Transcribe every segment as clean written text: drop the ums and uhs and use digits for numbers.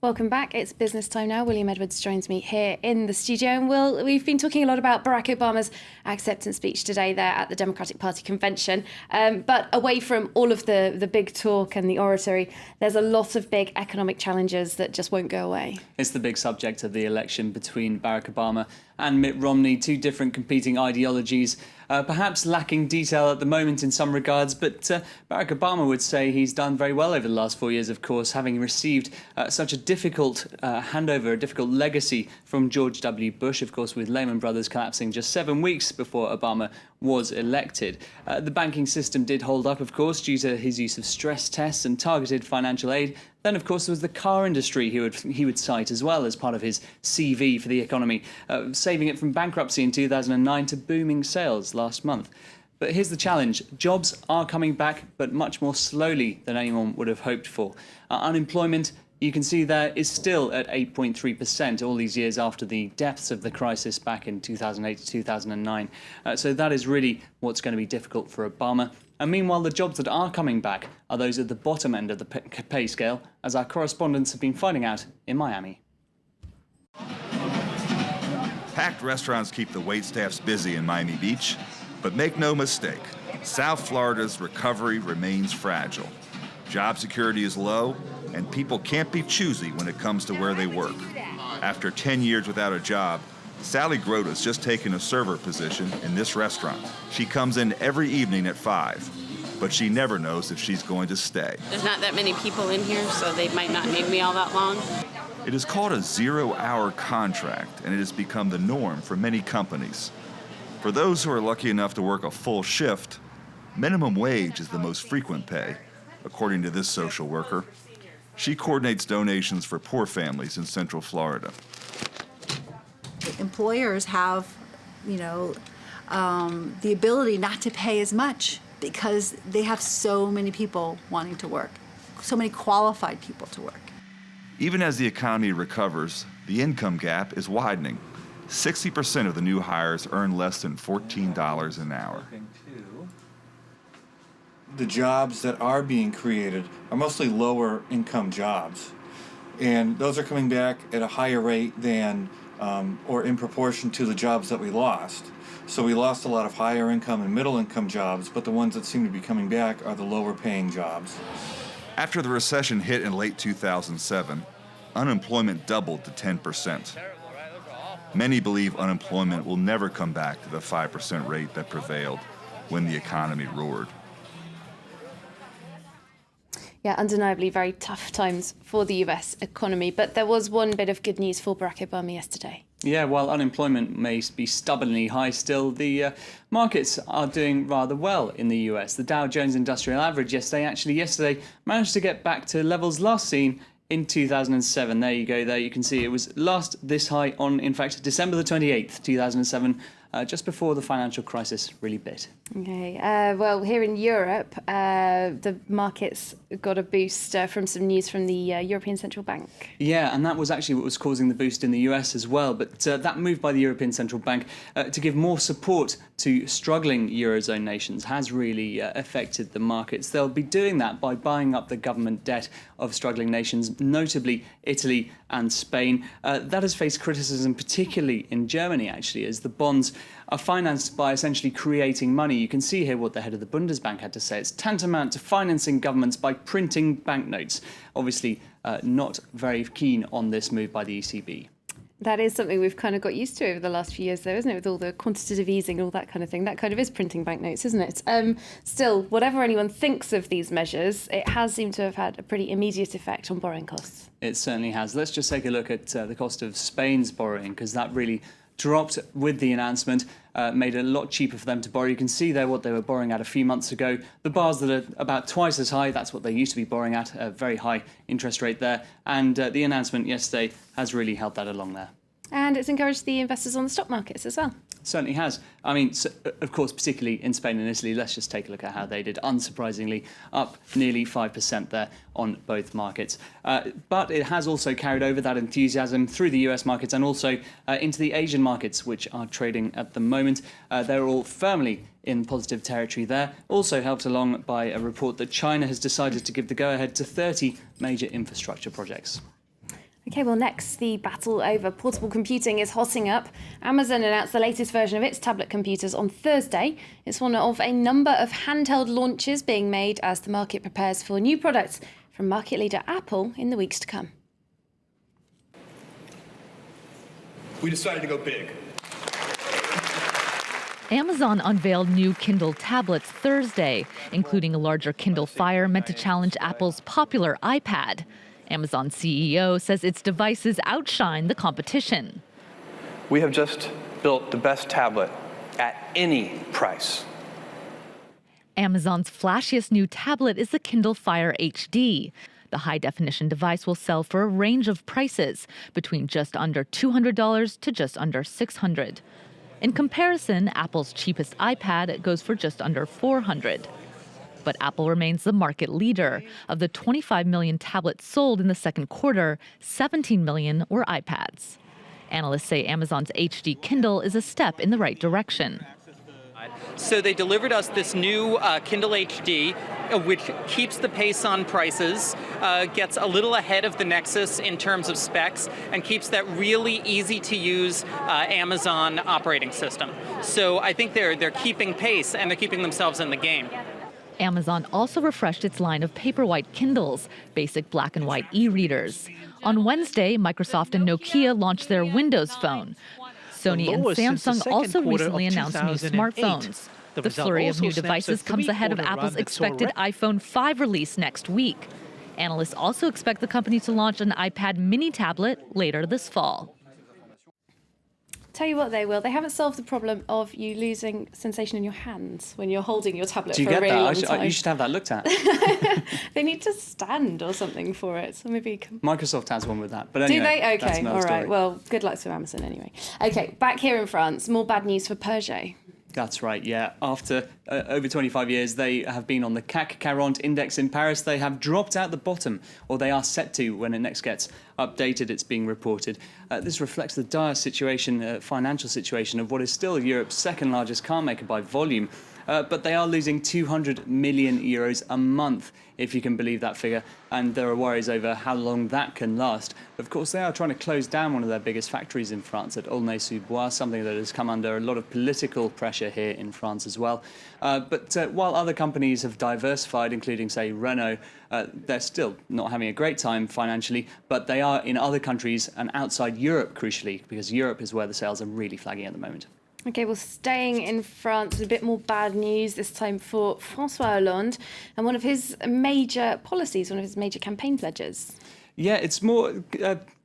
Welcome back. It's business time now. William Edwards joins me here in the studio. And we've been talking a lot about Barack Obama's acceptance speech today there at the Democratic Party convention. But away from all of the big talk and the oratory, there's a lot of big economic challenges that just won't go away. It's the big subject of the election between Barack Obama and Mitt Romney, two different competing ideologies, perhaps lacking detail at the moment in some regards, but Barack Obama would say he's done very well over the last 4 years, of course, having received such a difficult handover, a difficult legacy from George W. Bush, of course, with Lehman Brothers collapsing just 7 weeks before Obama was elected. The banking system did hold up, of course, due to his use of stress tests and targeted financial aid. Then, of course, there was the car industry he would cite as well as part of his CV for the economy, saving it from bankruptcy in 2009 to booming sales last month. But here's the challenge. Jobs are coming back, but much more slowly than anyone would have hoped for. Unemployment, you can see there, is still at 8.3% all these years after the depths of the crisis back in 2008 to 2009. So that is really what's going to be difficult for Obama. And meanwhile, the jobs that are coming back are those at the bottom end of the pay scale, as our correspondents have been finding out in Miami. Packed restaurants keep the waitstaffs busy in Miami Beach, but make no mistake, South Florida's recovery remains fragile. Job security is low, and people can't be choosy when it comes to where they work. After 10 years without a job, Sally Grota's just taken a server position in this restaurant. She comes in every evening at 5, but she never knows if she's going to stay. There's not that many people in here, so they might not need me all that long. It is called a 0-hour contract, and it has become the norm for many companies. For those who are lucky enough to work a full shift, minimum wage is the most frequent pay, according to this social worker. She coordinates donations for poor families in Central Florida. Employers have, the ability not to pay as much because they have so many people wanting to work, so many qualified people to work. Even as the economy recovers, the income gap is widening. 60% of the new hires earn less than $14 an hour. The jobs that are being created are mostly lower income jobs, and those are coming back at a higher rate than or in proportion to the jobs that we lost. So we lost a lot of higher income and middle income jobs, but the ones that seem to be coming back are the lower paying jobs. After the recession hit in late 2007, unemployment doubled to 10%. Many believe unemployment will never come back to the 5% rate that prevailed when the economy roared. Yeah, undeniably very tough times for the US economy. But there was one bit of good news for Barack Obama yesterday. Yeah, while unemployment may be stubbornly high still, the markets are doing rather well in the US. The Dow Jones Industrial Average yesterday managed to get back to levels last seen in 2007. There you go. There you can see it was last this high on, in fact, December the 28th, 2007, just before the financial crisis really bit. Okay. Well, here in Europe, the markets got a boost from some news from the European Central Bank. Yeah, and that was actually what was causing the boost in the US as well. But that move by the European Central Bank to give more support to struggling Eurozone nations has really affected the markets. They'll be doing that by buying up the government debt of struggling nations, notably Italy and Spain. That has faced criticism, particularly in Germany, actually, as the bonds are financed by essentially creating money. You can see here what the head of the Bundesbank had to say. It's tantamount to financing governments by printing banknotes. Obviously, not very keen on this move by the ECB. That is something we've kind of got used to over the last few years, though, isn't it? With all the quantitative easing and all that kind of thing. That kind of is printing banknotes, isn't it? Still, whatever anyone thinks of these measures, it has seemed to have had a pretty immediate effect on borrowing costs. It certainly has. Let's just take a look at the cost of Spain's borrowing, because that really dropped with the announcement, made it a lot cheaper for them to borrow. You can see there what they were borrowing at a few months ago. The bars that are about twice as high, that's what they used to be borrowing at, a very high interest rate there. And the announcement yesterday has really helped that along there. And it's encouraged the investors on the stock markets as well. Certainly has. I mean, of course, particularly in Spain and Italy, let's just take a look at how they did. Unsurprisingly, up nearly 5% there on both markets. But it has also carried over that enthusiasm through the US markets and also into the Asian markets, which are trading at the moment. They're all firmly in positive territory there. Also helped along by a report that China has decided to give the go-ahead to 30 major infrastructure projects. Okay, well, next, the battle over portable computing is hotting up. Amazon announced the latest version of its tablet computers on Thursday. It's one of a number of handheld launches being made as the market prepares for new products from market leader Apple in the weeks to come. We decided to go big. Amazon unveiled new Kindle tablets Thursday, including a larger Kindle Fire meant to challenge Apple's popular iPad. Amazon CEO says its devices outshine the competition. We have just built the best tablet at any price. Amazon's flashiest new tablet is the Kindle Fire HD. The high-definition device will sell for a range of prices, between just under $200 to just under $600. In comparison, Apple's cheapest iPad goes for just under $400. But Apple remains the market leader. Of the 25 million tablets sold in the second quarter, 17 million were iPads. Analysts say Amazon's HD Kindle is a step in the right direction. So they delivered us this new Kindle HD, which keeps the pace on prices, gets a little ahead of the Nexus in terms of specs, and keeps that really easy to use Amazon operating system. So I think they're keeping pace, and they're keeping themselves in the game. Amazon also refreshed its line of Paperwhite Kindles, basic black and white e-readers. On Wednesday, Microsoft and Nokia launched their Windows Phone. Sony and Samsung also recently announced new smartphones. The flurry of new devices comes ahead of Apple's expected iPhone 5 release next week. Analysts also expect the company to launch an iPad mini tablet later this fall. Tell you what, they will. They haven't solved the problem of you losing sensation in your hands when you're holding your tablet for a really long time. You should have that looked at. They need to stand or something for it. So maybe Microsoft has one with that. But anyway, do they? Okay, all right. Story. Well, good luck to Amazon anyway. Okay, back here in France, more bad news for Peugeot. That's right, yeah. After over 25 years, they have been on the CAC 40 index in Paris. They have dropped out the bottom, or they are set to when it next gets updated, it's being reported. This reflects the dire situation, financial situation of what is still Europe's second largest car maker by volume. But they are losing 200 million euros a month, if you can believe that figure. And there are worries over how long that can last. Of course, they are trying to close down one of their biggest factories in France at Aulnay-sous-Bois, something that has come under a lot of political pressure here in France as well. But while other companies have diversified, including, say, Renault, they're still not having a great time financially, but they are in other countries and outside Europe, crucially, because Europe is where the sales are really flagging at the moment. Okay, well, staying in France, a bit more bad news, this time for François Hollande, and one of his major policies, one of his major campaign pledges. Yeah, it's more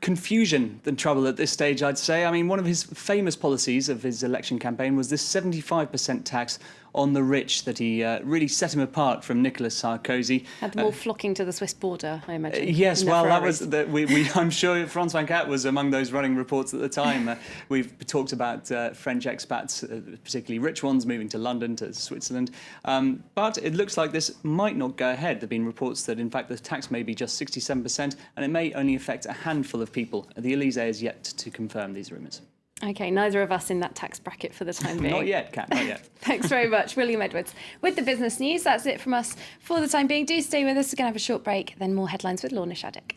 confusion than trouble at this stage, I'd say. I mean, one of his famous policies of his election campaign was this 75% tax on the rich that he really set him apart from Nicolas Sarkozy. Had them all flocking to the Swiss border, I imagine. Yes, well, that was I'm sure Franz Van Cat was among those running reports at the time. We've talked about French expats, particularly rich ones, moving to London, to Switzerland. But it looks like this might not go ahead. There have been reports that, in fact, the tax may be just 67%, and it may only affect a handful of people. The Elysée has yet to confirm these rumours. Okay, neither of us in that tax bracket for the time being. Not yet, Kat, not yet. Thanks very much, William Edwards. With the business news, that's it from us for the time being. Do stay with us. We're going to have a short break, then more headlines with Lorna Shaddock.